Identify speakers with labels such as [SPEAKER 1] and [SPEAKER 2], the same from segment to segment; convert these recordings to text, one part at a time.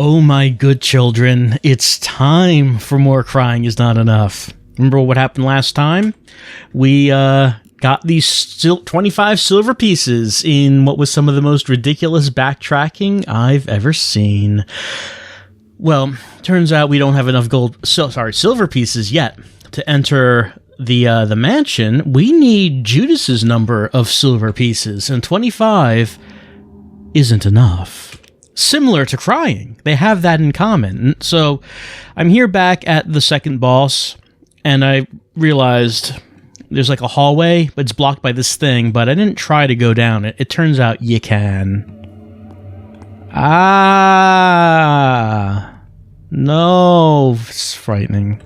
[SPEAKER 1] Oh my good children, it's time for more Crying Is Not Enough. Remember what happened last time? We got these 25 silver pieces in what was some of the most ridiculous backtracking I've ever seen. Well, turns out we don't have enough silver pieces yet to enter the mansion. We need Judas's number of silver pieces, and 25 isn't enough. Similar to Crying, they have that in common. So I'm here back at the second boss, and I realized there's like a hallway, but it's blocked by this thing, but I didn't try to go down it. It turns out you can. Ah, no, it's frightening.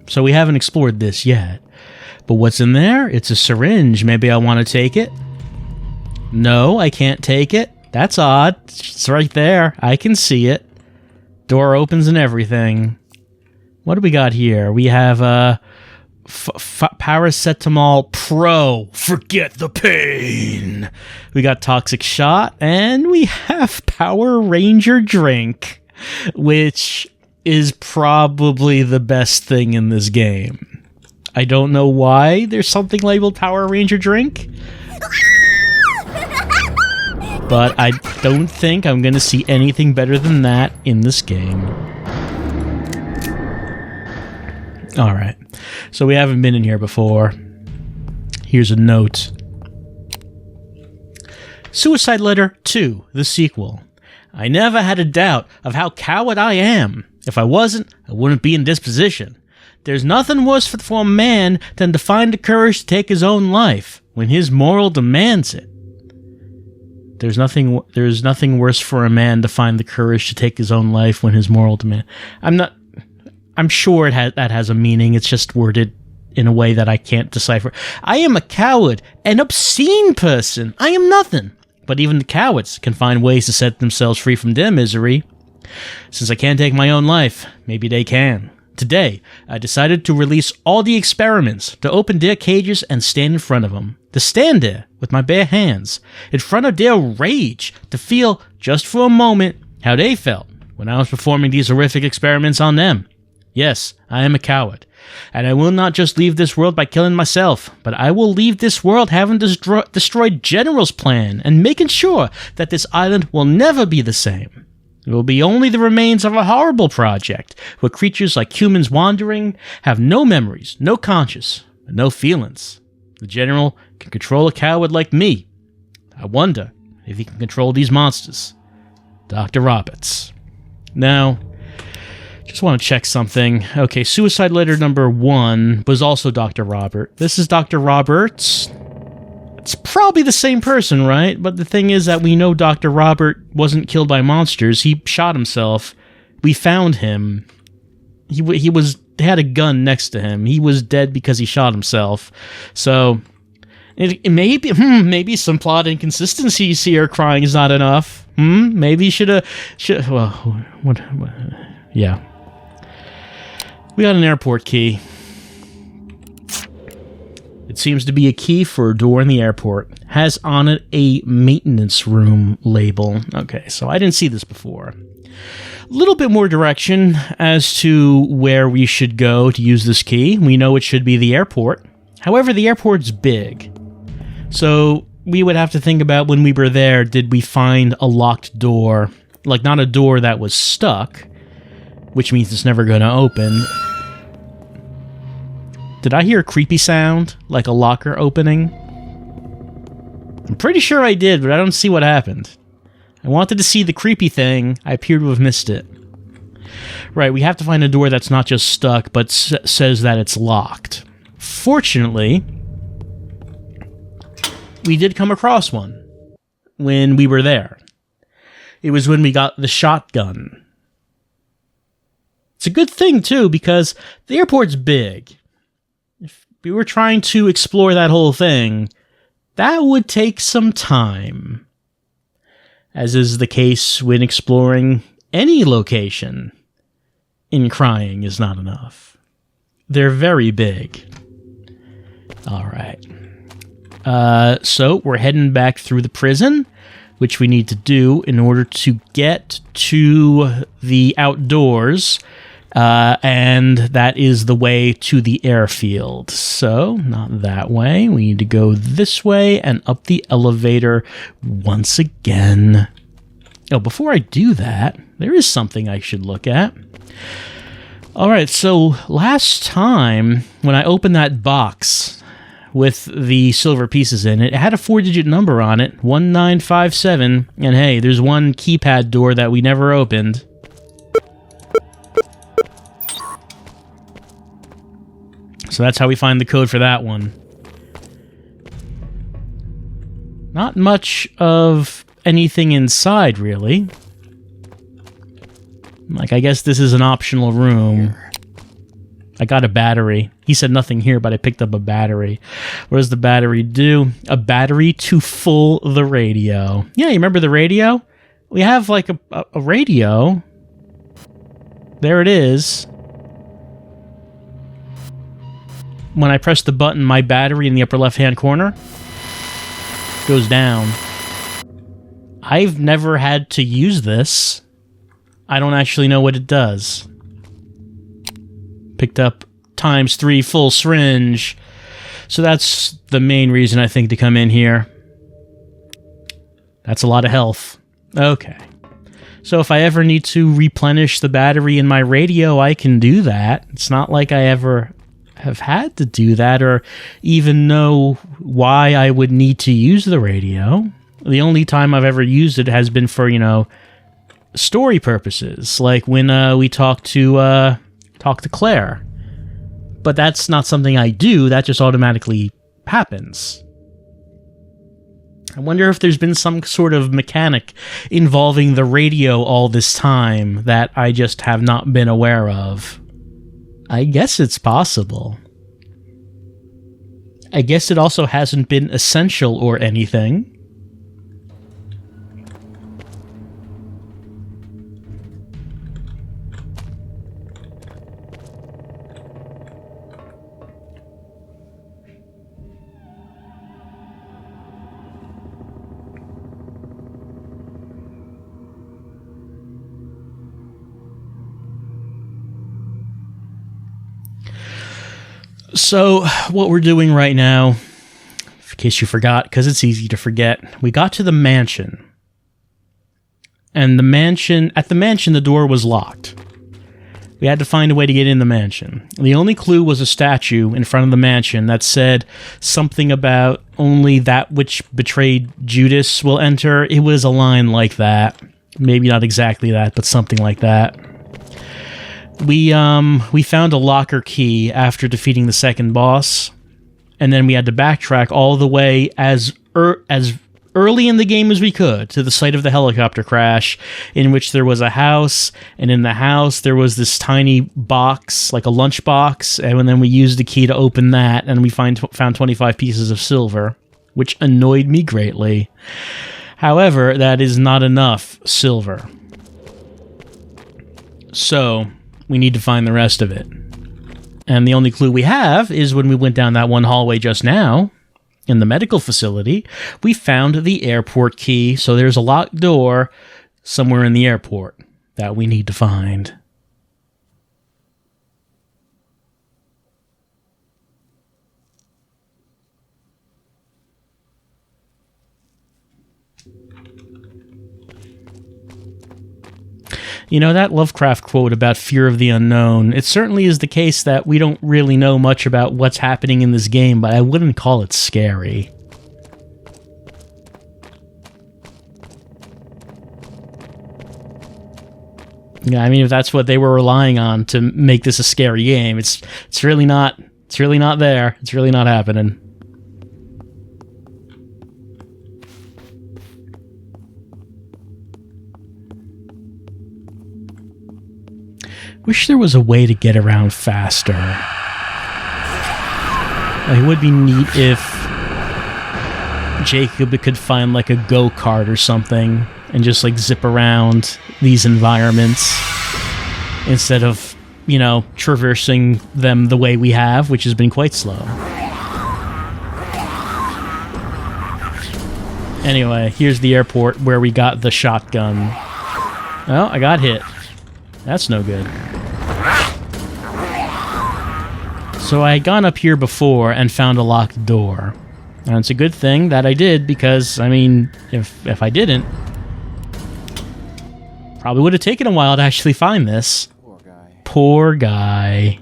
[SPEAKER 1] So we haven't explored this yet. But what's in there? It's a syringe. Maybe I want to take it. No, I can't take it. That's odd. It's right there. I can see it. Door opens and everything. What do we got here? We have Paracetamol Pro. Forget the pain. We got Toxic Shot. And we have Power Ranger Drink, which is probably the best thing in this game. I don't know why there's something labeled Power Ranger Drink, but I don't think I'm going to see anything better than that in this game. Alright, so we haven't been in here before. Here's a note. Suicide Letter 2, the sequel. I never had a doubt of how coward I am. If I wasn't, I wouldn't be in this position. There's nothing worse for a man than to find the courage to take his own life when his moral demands it. There's nothing worse for a man to find the courage to take his own life when his moral demand. I'm sure that has a meaning. It's just worded in a way that I can't decipher. I am a coward, an obscene person. I am nothing. But even the cowards can find ways to set themselves free from their misery. Since I can't take my own life, maybe they can. Today, I decided to release all the experiments, to open their cages and stand in front of them. To stand there with my bare hands, in front of their rage, to feel, just for a moment, how they felt when I was performing these horrific experiments on them. Yes, I am a coward, and I will not just leave this world by killing myself, but I will leave this world having destroyed General's plan and making sure that this island will never be the same. It will be only the remains of a horrible project, where creatures like humans wandering have no memories, no conscience, and no feelings. The General can control a coward like me. I wonder if he can control these monsters. Dr. Roberts. Now, just want to check something. Okay, Suicide Letter number 1 was also Dr. Robert. This is Dr. Roberts. It's probably the same person, right? But the thing is that we know Dr. Robert wasn't killed by monsters. He shot himself. We found him. He had a gun next to him. He was dead because he shot himself. So maybe some plot inconsistencies here. Crying is not enough. Maybe should well, what? Yeah. We got an airport key. It seems to be a key for a door in the airport. Has on it a maintenance room label. Okay, so I didn't see this before. A little bit more direction as to where we should go to use this key. We know it should be the airport. However, the airport's big. So we would have to think about when we were there, did we find a locked door? Like, not a door that was stuck, which means it's never going to open. Did I hear a creepy sound, like a locker opening? I'm pretty sure I did, but I don't see what happened. I wanted to see the creepy thing. I appear to have missed it. Right, we have to find a door that's not just stuck, but says that it's locked. Fortunately, we did come across one when we were there. It was when we got the shotgun. It's a good thing, too, because the airport's big. If we were trying to explore that whole thing, that would take some time. As is the case when exploring any location in Crying Is Not Enough. They're very big. Alright. So, we're heading back through the prison which we need to do in order to get to the outdoors, and that is the way to the airfield. So, not that way. We need to go this way and up the elevator once again. Oh, before I do that, there is something I should look at. Alright, so last time when I opened that box with the silver pieces in it, it had a 4-digit number on it, 1957, and hey, there's one keypad door that we never opened. So that's how we find the code for that one. Not much of anything inside, really. Like, I guess this is an optional room. I got a battery. He said nothing here, but I picked up a battery. What does the battery do? A battery to full the radio. Yeah, you remember the radio? We have, like, a radio. There it is. When I press the button, my battery in the upper left-hand corner goes down. I've never had to use this. I don't actually know what it does. Picked up ×3 full syringe. So that's the main reason I think to come in here. That's a lot of health. Okay. So if I ever need to replenish the battery in my radio, I can do that. It's not like I ever have had to do that or even know why I would need to use the radio. The only time I've ever used it has been for, you know, story purposes, like when we talk to Claire. But that's not something I do, that just automatically happens. I wonder if there's been some sort of mechanic involving the radio all this time that I just have not been aware of. I guess it's possible. I guess it also hasn't been essential or anything. So, what we're doing right now, in case you forgot, because it's easy to forget, we got to the mansion. And at the mansion, the door was locked. We had to find a way to get in the mansion. The only clue was a statue in front of the mansion that said something about only that which betrayed Judas will enter. It was a line like that. Maybe not exactly that, but something like that. We found a locker key after defeating the second boss, and then we had to backtrack all the way as early in the game as we could to the site of the helicopter crash, in which there was a house, and in the house there was this tiny box, like a lunch box, and then we used the key to open that, and we found 25 pieces of silver, which annoyed me greatly. However, that is not enough silver. So we need to find the rest of it. And the only clue we have is when we went down that one hallway just now, in the medical facility, we found the airport key, so there's a locked door somewhere in the airport that we need to find. You know, that Lovecraft quote about fear of the unknown, it certainly is the case that we don't really know much about what's happening in this game, but I wouldn't call it scary. Yeah, I mean, if that's what they were relying on to make this a scary game, it's really not there. It's really not happening. Wish there was a way to get around faster. Like, it would be neat if Jacob could find like a go-kart or something and just like zip around these environments instead of, you know, traversing them the way we have, which has been quite slow. Anyway, here's the airport where we got the shotgun. Oh, I got hit. That's no good. So I had gone up here before and found a locked door. And it's a good thing that I did because, I mean, if I didn't, probably would have taken a while to actually find this.
[SPEAKER 2] Poor guy.
[SPEAKER 1] Poor guy.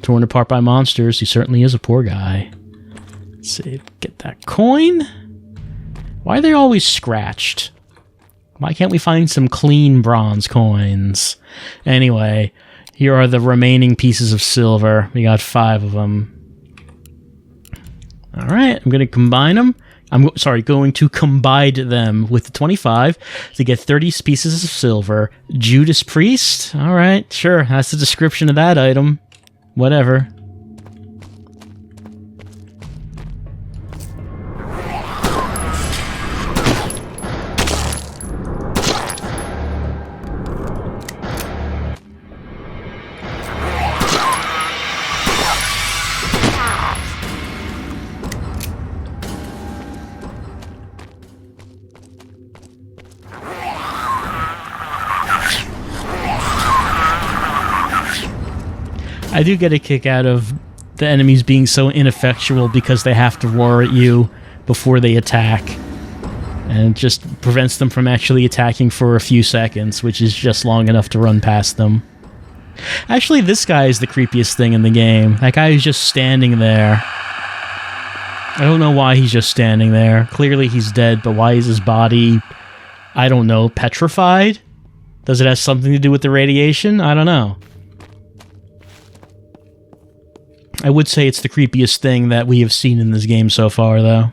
[SPEAKER 1] Torn apart by monsters, he certainly is a poor guy. Let's see, get that coin. Why are they always scratched? Why can't we find some clean bronze coins? Anyway, here are the remaining pieces of silver. We got 5 of them. Alright, I'm going to combine them. Going to combine them with the 25 to get 30 pieces of silver. Judas Priest? Alright, sure, that's the description of that item. Whatever. I do get a kick out of the enemies being so ineffectual because they have to roar at you before they attack. And it just prevents them from actually attacking for a few seconds, which is just long enough to run past them. Actually, this guy is the creepiest thing in the game. That guy is just standing there. I don't know why he's just standing there. Clearly he's dead, but why is his body, I don't know, petrified? Does it have something to do with the radiation? I don't know. I would say it's the creepiest thing that we have seen in this game so far, though.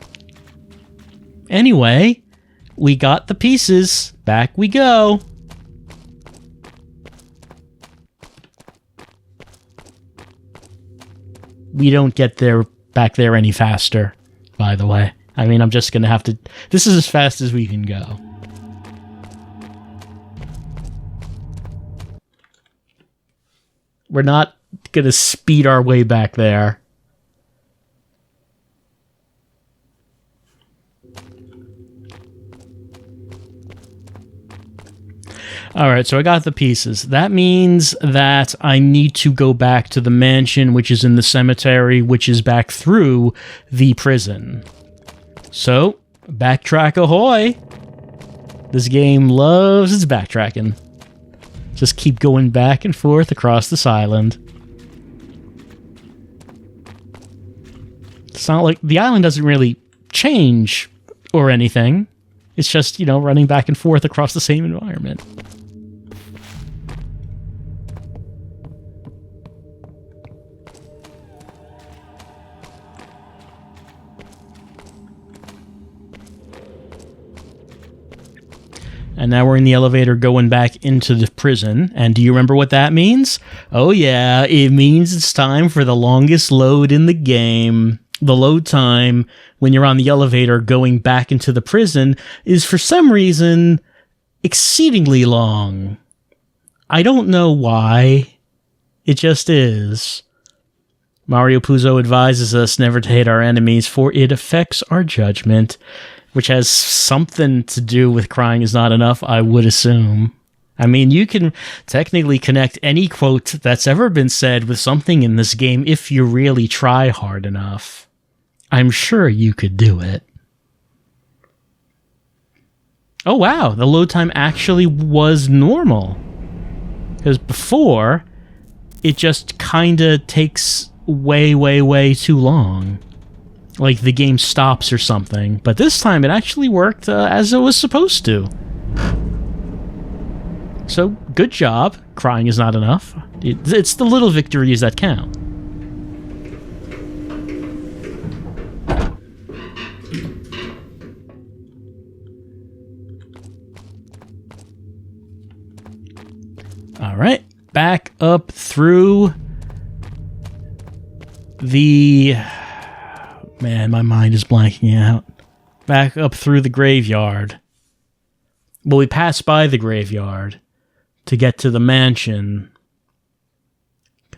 [SPEAKER 1] Anyway, we got the pieces. Back we go. We don't get back there any faster, by the way. I mean, I'm just going to have to... This is as fast as we can go. We're not gonna speed our way back there. Alright, so I got the pieces. That means that I need to go back to the mansion, which is in the cemetery, which is back through the prison. So, backtrack ahoy! This game loves its backtracking. Just keep going back and forth across this island. It's not like the island doesn't really change or anything. It's just, you know, running back and forth across the same environment. And now we're in the elevator going back into the prison. And do you remember what that means? Oh yeah, it means it's time for the longest load in the game. The load time when you're on the elevator going back into the prison is for some reason exceedingly long. I don't know why. It just is. Mario Puzo advises us never to hate our enemies, for it affects our judgment, which has something to do with crying is not enough, I would assume. I mean, you can technically connect any quote that's ever been said with something in this game if you really try hard enough. I'm sure you could do it. Oh wow, the load time actually was normal. Because before, it just kinda takes way too long. Like the game stops or something. But this time it actually worked as it was supposed to. So, good job. Crying is not enough. It's the little victories that count. Alright, back up through the... Man, my mind is blanking out. Back up through the graveyard. Well, we passed by the graveyard to get to the mansion.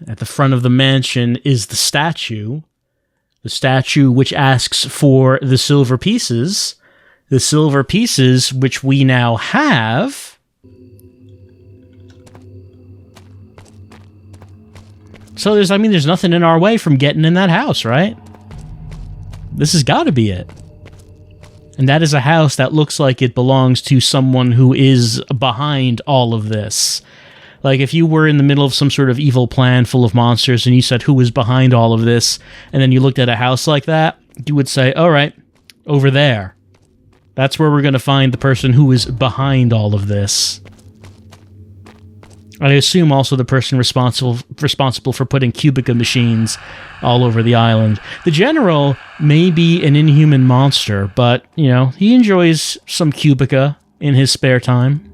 [SPEAKER 1] At the front of the mansion is the statue the statue which asks for the silver pieces which we now have. So there's nothing in our way from getting in that house, right? This has got to be it. And that is a house that looks like it belongs to someone who is behind all of this. Like, if you were in the middle of some sort of evil plan full of monsters and you said, who is behind all of this? And then you looked at a house like that, you would say, all right, over there. That's where we're going to find the person who is behind all of this. I assume also the person responsible for putting Cubica machines all over the island. The general may be an inhuman monster, but, you know, he enjoys some Cubica in his spare time.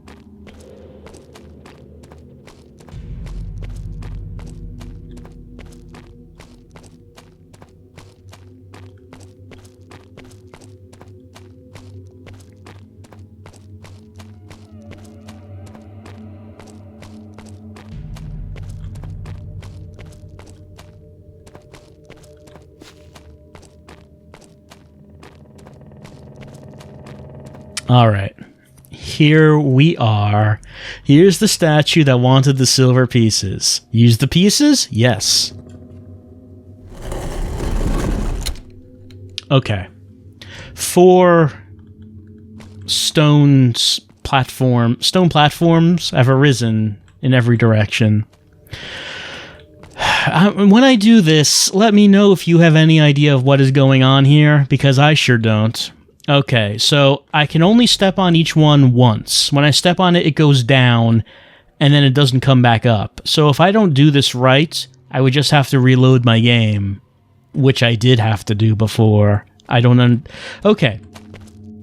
[SPEAKER 1] All right, here we are. Here's the statue that wanted the silver pieces. Use the pieces? Yes. Okay. 4 stone platforms have arisen in every direction. When I do this, let me know if you have any idea of what is going on here, because I sure don't. Okay, so I can only step on each one once. When I step on it, it goes down, and then it doesn't come back up. So if I don't do this right, I would just have to reload my game, which I did have to do before. Okay.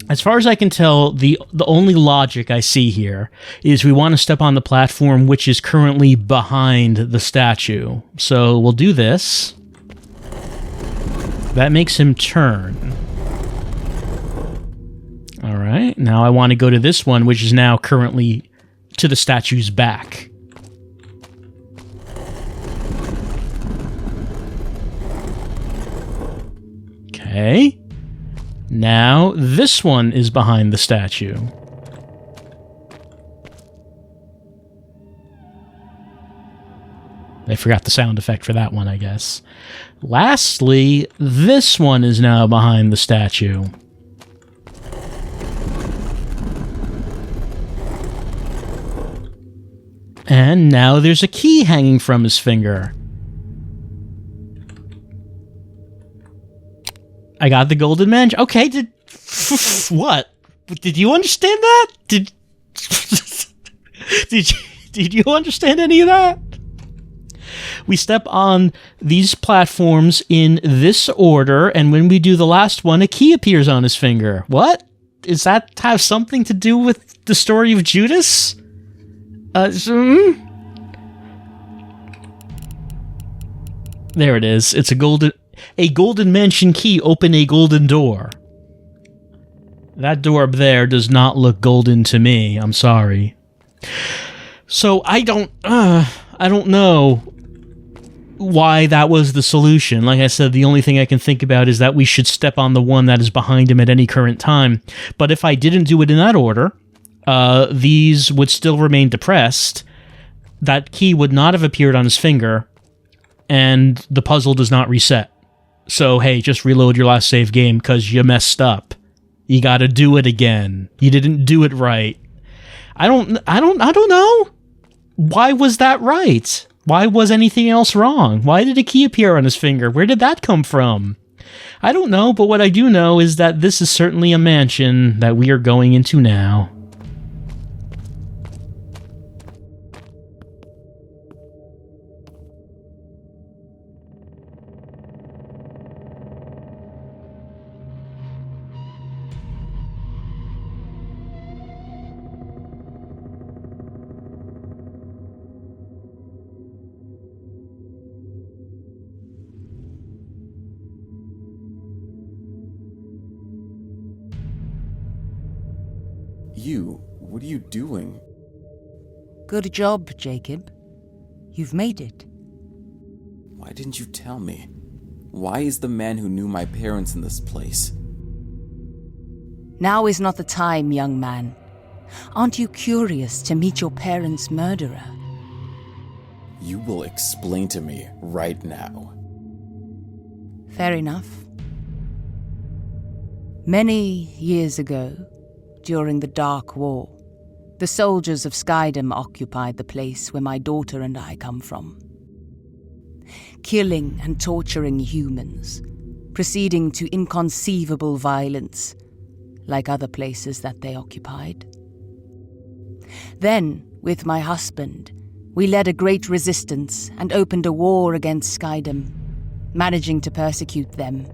[SPEAKER 1] As far as I can tell, the only logic I see here is we want to step on the platform which is currently behind the statue. So we'll do this. That makes him turn. All right, now I want to go to this one, which is now currently to the statue's back. Okay. Now this one is behind the statue. I forgot the sound effect for that one, I guess. Lastly, this one is now behind the statue. And now there's a key hanging from his finger. I got the golden mansion. Okay, what? Did you understand that? Did you understand any of that? We step on these platforms in this order, and when we do the last one, a key appears on his finger. What? Does that have something to do with the story of Judas? There it is. It's a golden mansion key. Open a golden door. That door up there does not look golden to me. I'm sorry. So I don't know why that was the solution. Like I said, the only thing I can think about is that we should step on the one that is behind him at any current time. But if I didn't do it in that order, these would still remain depressed. That key would not have appeared on his finger, and the puzzle does not reset. So, hey, just reload your last save game because you messed up. You gotta do it again. You didn't do it right. I don't know. Why was that right? Why was anything else wrong? Why did a key appear on his finger? Where did that come from? I don't know, but what I do know is that this is certainly a mansion that we are going into now.
[SPEAKER 2] What are you doing?
[SPEAKER 3] Good job, Jacob. You've made it.
[SPEAKER 2] Why didn't you tell me? Why is the man who knew my parents in this place?
[SPEAKER 3] Now is not the time, young man. Aren't you curious to meet your parents' murderer?
[SPEAKER 2] You will explain to me right now.
[SPEAKER 3] Fair enough. Many years ago, during the Dark War, the soldiers of Skydom occupied the place where my daughter and I come from. Killing and torturing humans, proceeding to inconceivable violence, like other places that they occupied. Then, with my husband, we led a great resistance and opened a war against Skydom, managing to persecute them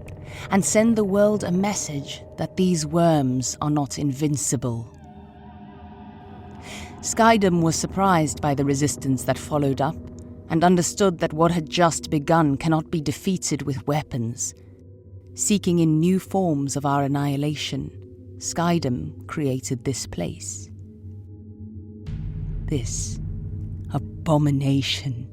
[SPEAKER 3] and send the world a message that these worms are not invincible. Skydom was surprised by the resistance that followed up and understood that what had just begun cannot be defeated with weapons. Seeking in new forms of our annihilation, Skydom created this place. This abomination.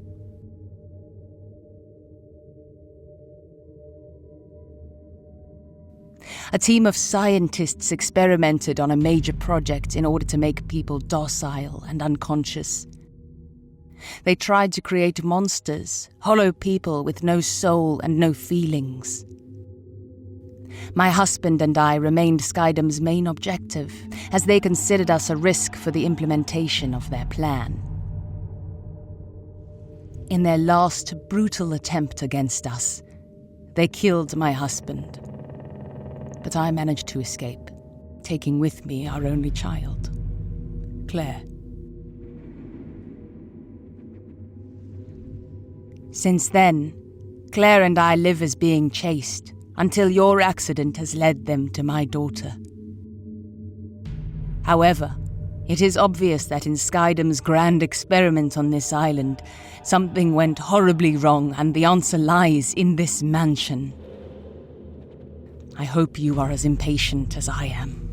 [SPEAKER 3] A team of scientists experimented on a major project in order to make people docile and unconscious. They tried to create monsters, hollow people with no soul and no feelings. My husband and I remained Skydom's main objective, as they considered us a risk for the implementation of their plan. In their last brutal attempt against us, they killed my husband. But I managed to escape, taking with me our only child, Claire. Since then, Claire and I live as being chased, until your accident has led them to my daughter. However, it is obvious that in Skydom's grand experiment on this island, something went horribly wrong, and the answer lies in this mansion. I hope you are as impatient as I am.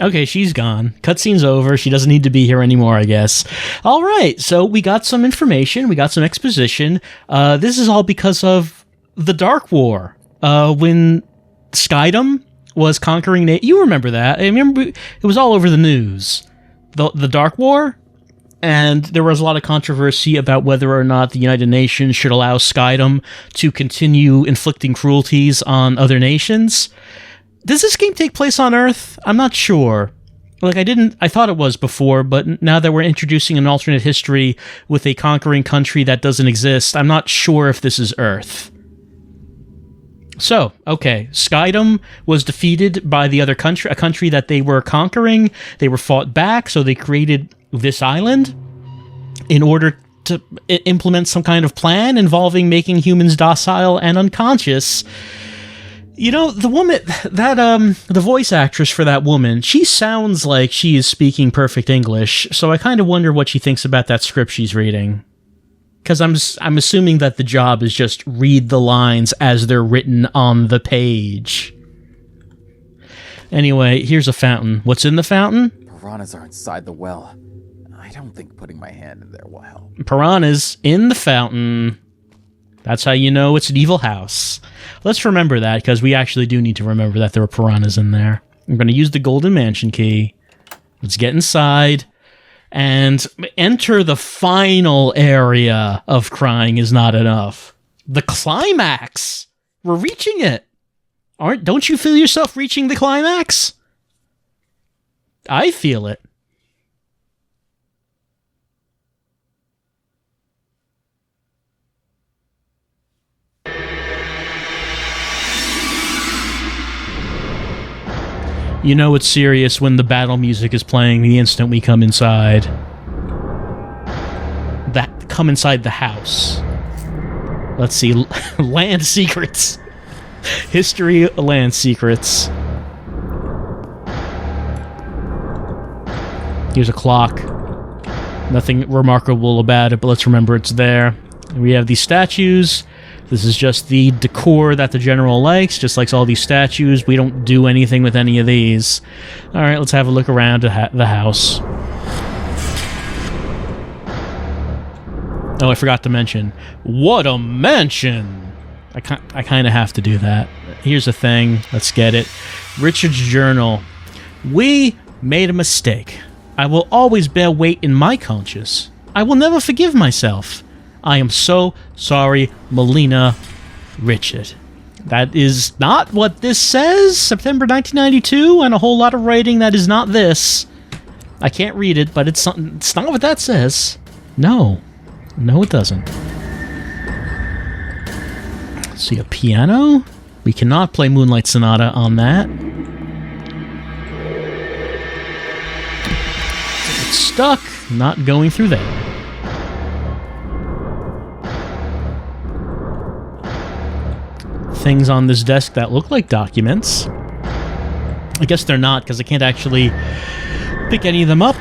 [SPEAKER 1] Okay, she's gone. Cutscene's over. She doesn't need to be here anymore, I guess. All right, so we got some information. We got some exposition. This is all because of the Dark War. When Skydom was conquering... You remember that. I remember it was all over the news. The Dark War? And there was a lot of controversy about whether or not the United Nations should allow Skydom to continue inflicting cruelties on other nations. Does this game take place on Earth? I'm not sure. I thought it was before, but now that we're introducing an alternate history with a conquering country that doesn't exist, I'm not sure if this is Earth. So, okay, Skydom was defeated by the other country, a country that they were conquering. They were fought back, so they created this island in order to implement some kind of plan involving making humans docile and unconscious. You know, the woman, the voice actress for that woman, she sounds like she is speaking perfect English, so I kind of wonder what she thinks about that script she's reading. Because I'm assuming that the job is just read the lines as they're written on the page. Anyway, here's a fountain. What's in the fountain?
[SPEAKER 2] Piranhas are inside the well. I don't think putting my hand in there will help.
[SPEAKER 1] Piranhas in the fountain. That's how you know it's an evil house. Let's remember that, because we actually do need to remember that there are piranhas in there. I'm going to use the golden mansion key. Let's get inside and enter the final area of crying is not enough. The climax! We're reaching it! Don't you feel yourself reaching the climax? I feel it. You know it's serious when the battle music is playing the instant we come inside. Come inside the house. Let's see. Land secrets. History land secrets. Here's a clock. Nothing remarkable about it, but let's remember it's there. We have these statues. This is just the decor that the general likes, just likes all these statues. We don't do anything with any of these. Alright, let's have a look around the house. Oh, I forgot to mention. What a mansion! I kind of have to do that. Here's the thing. Let's get it. Richard's journal. We made a mistake. I will always bear weight in my conscience. I will never forgive myself. I am so sorry, Melina, Richard. That is not what this says. September 1992, and a whole lot of writing that is not this. I can't read it, but it's not what that says. No. No, it doesn't. Let's see, a piano? We cannot play Moonlight Sonata on that. It's stuck. Not going through there. Things on this desk that look like documents. I guess they're not, because I can't actually pick any of them up.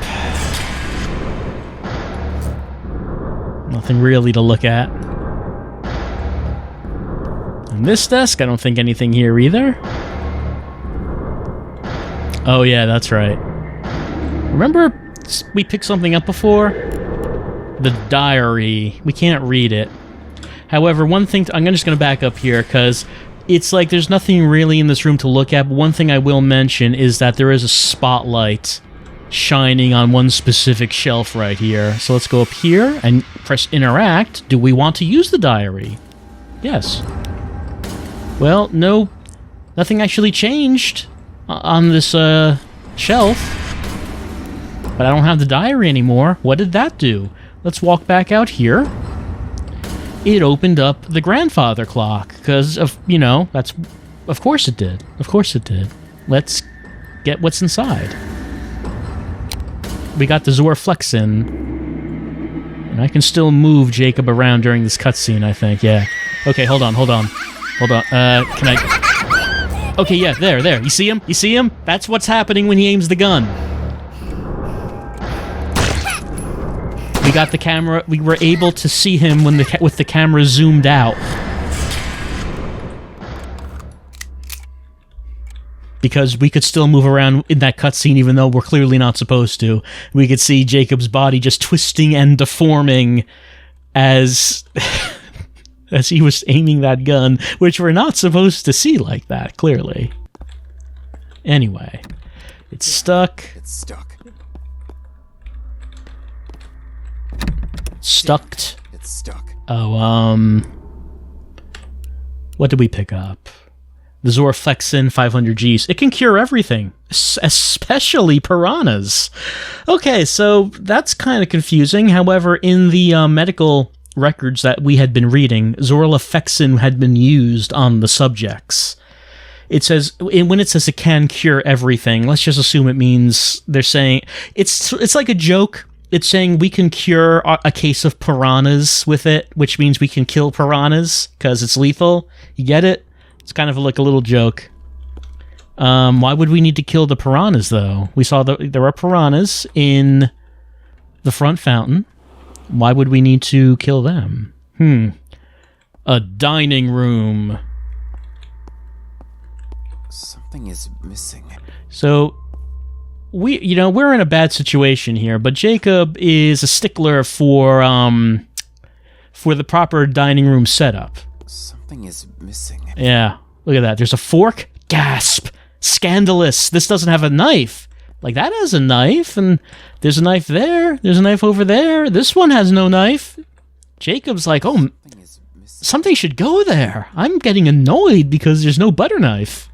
[SPEAKER 1] Nothing really to look at. On this desk, I don't think anything here either. Oh yeah, that's right. Remember we picked something up before? The diary. We can't read it. However, one thing... I'm just going to back up here, because it's like there's nothing really in this room to look at, but one thing I will mention is that there is a spotlight shining on one specific shelf right here. So let's go up here and press interact. Do we want to use the diary? Yes. Well, no... Nothing actually changed on this shelf. But I don't have the diary anymore. What did that do? Let's walk back out here. It opened up the grandfather clock, because of, you know, that's... Of course it did. Of course it did. Let's get what's inside. We got the Zorflexin. And I can still move Jacob around during this cutscene, I think, yeah. Okay, hold on. Can I... Okay, yeah, there. You see him? You see him? That's what's happening when he aims the gun. We got the camera. We were able to see him when with the camera zoomed out. Because we could still move around in that cutscene even though we're clearly not supposed to. We could see Jacob's body just twisting and deforming as as he was aiming that gun, which we're not supposed to see like that, clearly. Anyway, it's stuck.
[SPEAKER 2] It's stuck.
[SPEAKER 1] Stucked.
[SPEAKER 2] It's stuck.
[SPEAKER 1] Oh, what did we pick up? The Zorflexin 500Gs. It can cure everything, especially piranhas. Okay, so that's kind of confusing. However, in the medical records that we had been reading, Zorflexin had been used on the subjects. It says, when it says it can cure everything, let's just assume it means they're saying... It's like a joke. It's saying we can cure a case of piranhas with it, which means we can kill piranhas because it's lethal. You get it? It's kind of like a little joke. Why would we need to kill the piranhas, though? We saw there are piranhas in the front fountain. Why would we need to kill them? A dining room.
[SPEAKER 2] Something is missing.
[SPEAKER 1] So... we're in a bad situation here, but Jacob is a stickler for the proper dining room setup.
[SPEAKER 2] Something is missing.
[SPEAKER 1] Yeah, look at that. There's a fork. Gasp! Scandalous! This doesn't have a knife. Like, that has a knife, and there's a knife there. There's a knife over there. This one has no knife. Jacob's like, oh, something should go there. I'm getting annoyed because there's no butter knife.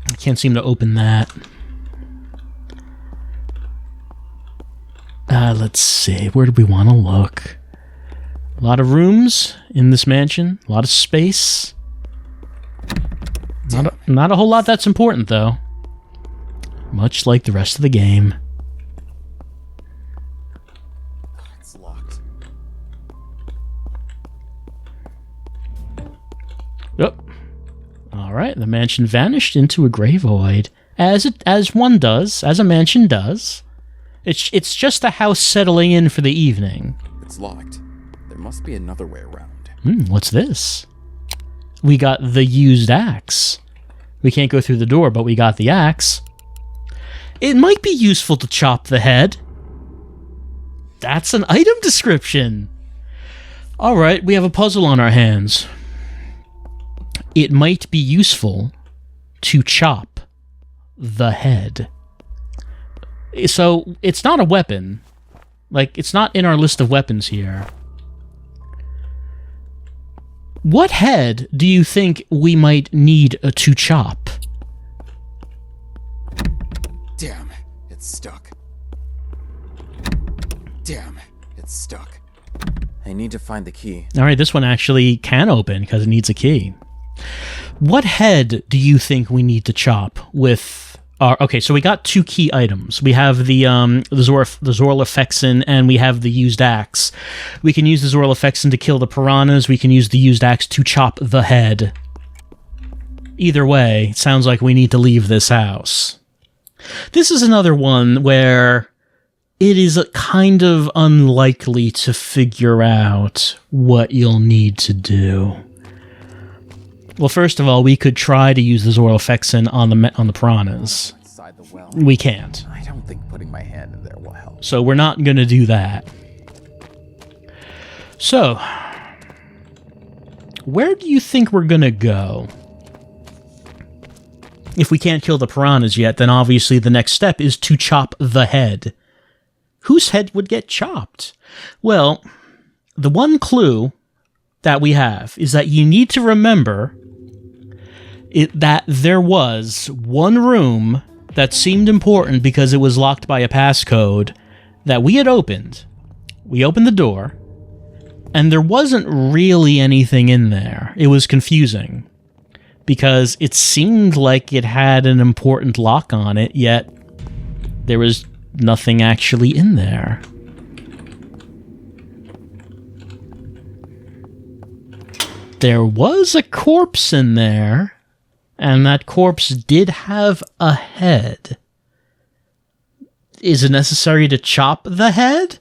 [SPEAKER 1] I can't seem to open that. Let's see. Where do we want to look? A lot of rooms in this mansion. A lot of space. Not a whole lot that's important, though. Much like the rest of the game.
[SPEAKER 2] It's locked.
[SPEAKER 1] Oh. Alright, the mansion vanished into a grey void. As one does, as a mansion does. It's just the house settling in for the evening.
[SPEAKER 2] It's locked. There must be another way around.
[SPEAKER 1] What's this? We got the used axe. We can't go through the door, but we got the axe. It might be useful to chop the head. That's an item description. All right, we have a puzzle on our hands. It might be useful to chop the head. So, it's not a weapon. Like, it's not in our list of weapons here. What head do you think we might need to chop?
[SPEAKER 2] Damn, it's stuck. Damn, it's stuck. I need to find the key.
[SPEAKER 1] All right, this one actually can open because it needs a key. What head do you think we need to chop with our... Okay, so we got 2 key items. We have the Zorlifexin and we have the used axe. We can use the Zorlifexin to kill the piranhas. We can use the used axe to chop the head. Either way, it sounds like we need to leave this house. This is another one where it is kind of unlikely to figure out what you'll need to do. Well, first of all, we could try to use the Zorlifexin on the piranhas.
[SPEAKER 2] Inside the well.
[SPEAKER 1] We can't.
[SPEAKER 2] I don't think putting my hand in there will help.
[SPEAKER 1] So we're not going to do that. So, where do you think we're going to go? If we can't kill the piranhas yet, then obviously the next step is to chop the head. Whose head would get chopped? Well, the one clue that we have is that you need to remember that there was one room that seemed important because it was locked by a passcode that we had opened. We opened the door, and there wasn't really anything in there. It was confusing because it seemed like it had an important lock on it, yet there was nothing actually in there. There was a corpse in there, and that corpse did have a head. Is it necessary to chop the head?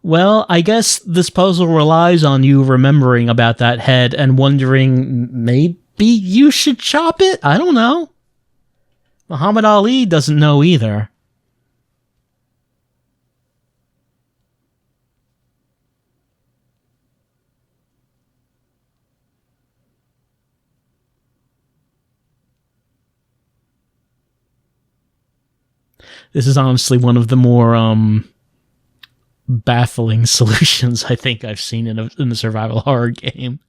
[SPEAKER 1] Well, I guess this puzzle relies on you remembering about that head and wondering, maybe you should chop it? I don't know. Muhammad Ali doesn't know either. This is honestly one of the more baffling solutions I think I've seen in a survival horror game.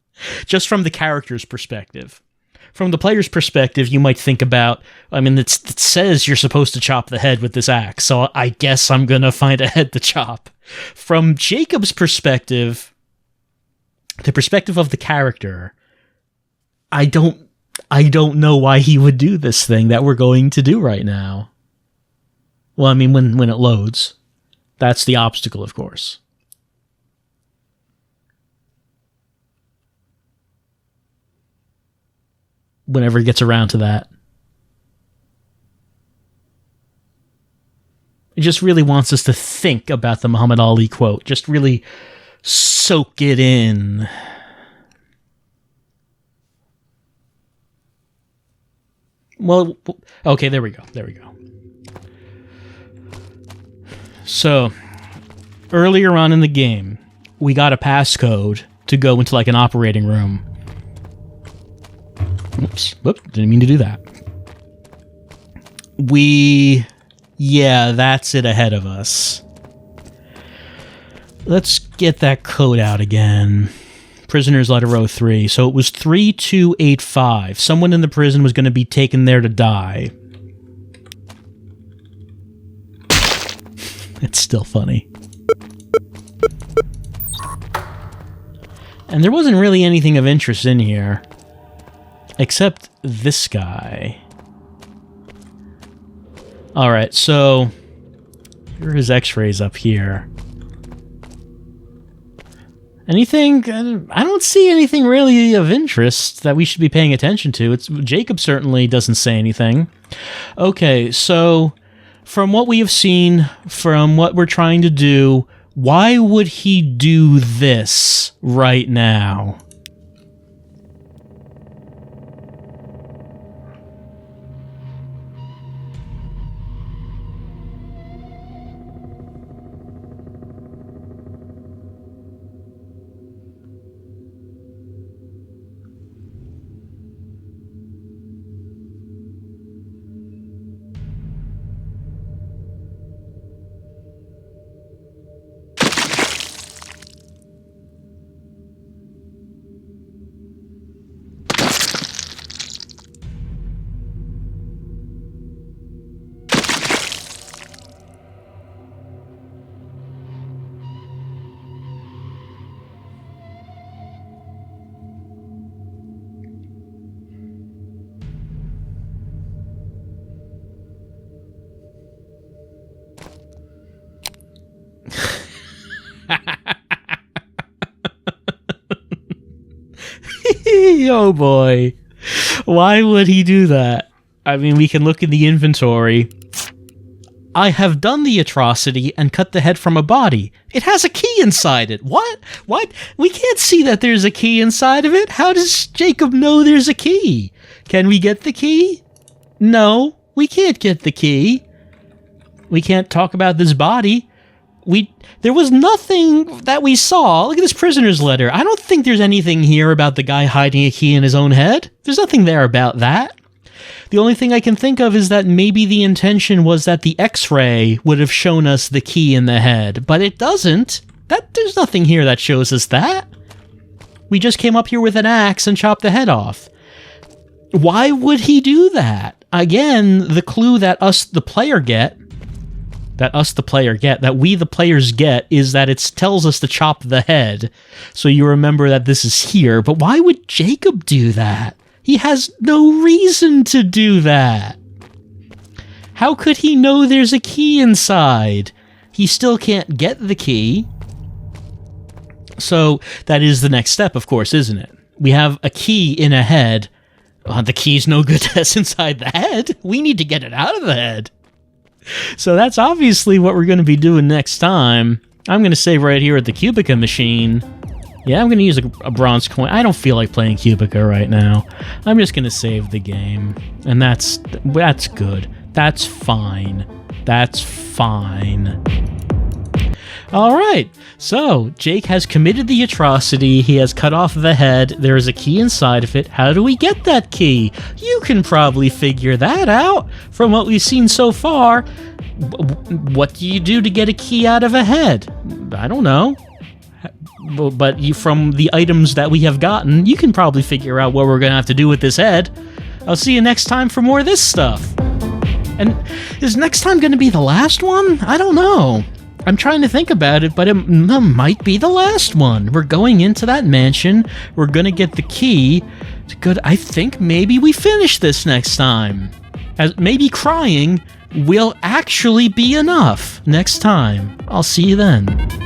[SPEAKER 1] Just from the character's perspective. From the player's perspective, you might think about, I mean, it says you're supposed to chop the head with this axe, so I guess I'm going to find a head to chop. From Jacob's perspective, the perspective of the character, I don't know why he would do this thing that we're going to do right now. Well, I mean, when it loads. That's the obstacle, of course. Whenever it gets around to that. It just really wants us to think about the Muhammad Ali quote. Just really soak it in. Well, okay, there we go. There we go. So, earlier on in the game, we got a passcode to go into like an operating room. Oops, didn't mean to do that. Yeah, that's it ahead of us. Let's get that code out again. Prisoner's letter 03. So it was 3285. Someone in the prison was going to be taken there to die. It's still funny. And there wasn't really anything of interest in here. Except this guy. Alright, so... here are his x-rays up here. Anything? I don't see anything really of interest that we should be paying attention to. Jacob certainly doesn't say anything. Okay, so... from what we have seen, from what we're trying to do, why would he do this right now? Oh boy. Why would he do that? I mean, we can look in the inventory. I have done the atrocity and cut the head from a body. It has a key inside it. What? What? We can't see that there's a key inside of it. How does Jacob know there's a key? Can we get the key? No, we can't get the key. We can't talk about this body. There was nothing that we saw. Look at this prisoner's letter. I don't think there's anything here about the guy hiding a key in his own head. There's nothing there about that. The only thing I can think of is that maybe the intention was that the X-ray would have shown us the key in the head, but it doesn't. There's nothing here that shows us that. We just came up here with an axe and chopped the head off. Why would he do that? Again, the clue that we the players get, is that it tells us to chop the head, so you remember that this is here. But why would Jacob do that? He has no reason to do that. How could he know there's a key inside? He still can't get the key. So that is the next step, of course, isn't it? We have a key in a head. The key's no good that's inside the head. We need to get it out of the head. So that's obviously what we're going to be doing next time. I'm going to save right here at the Cubica machine. Yeah, I'm going to use a bronze coin. I don't feel like playing Cubica right now. I'm just going to save the game. And that's good. That's fine. That's fine. All right. So, Jake has committed the atrocity. He has cut off the head. There is a key inside of it. How do we get that key? You can probably figure that out from what we've seen so far. What do you do to get a key out of a head? I don't know. But from the items that we have gotten, you can probably figure out what we're going to have to do with this head. I'll see you next time for more of this stuff. And is next time going to be the last one? I don't know. I'm trying to think about it, but it might be the last one. We're going into that mansion. We're going to get the key. It's good. I think maybe we finish this next time. As maybe crying will actually be enough next time. I'll see you then.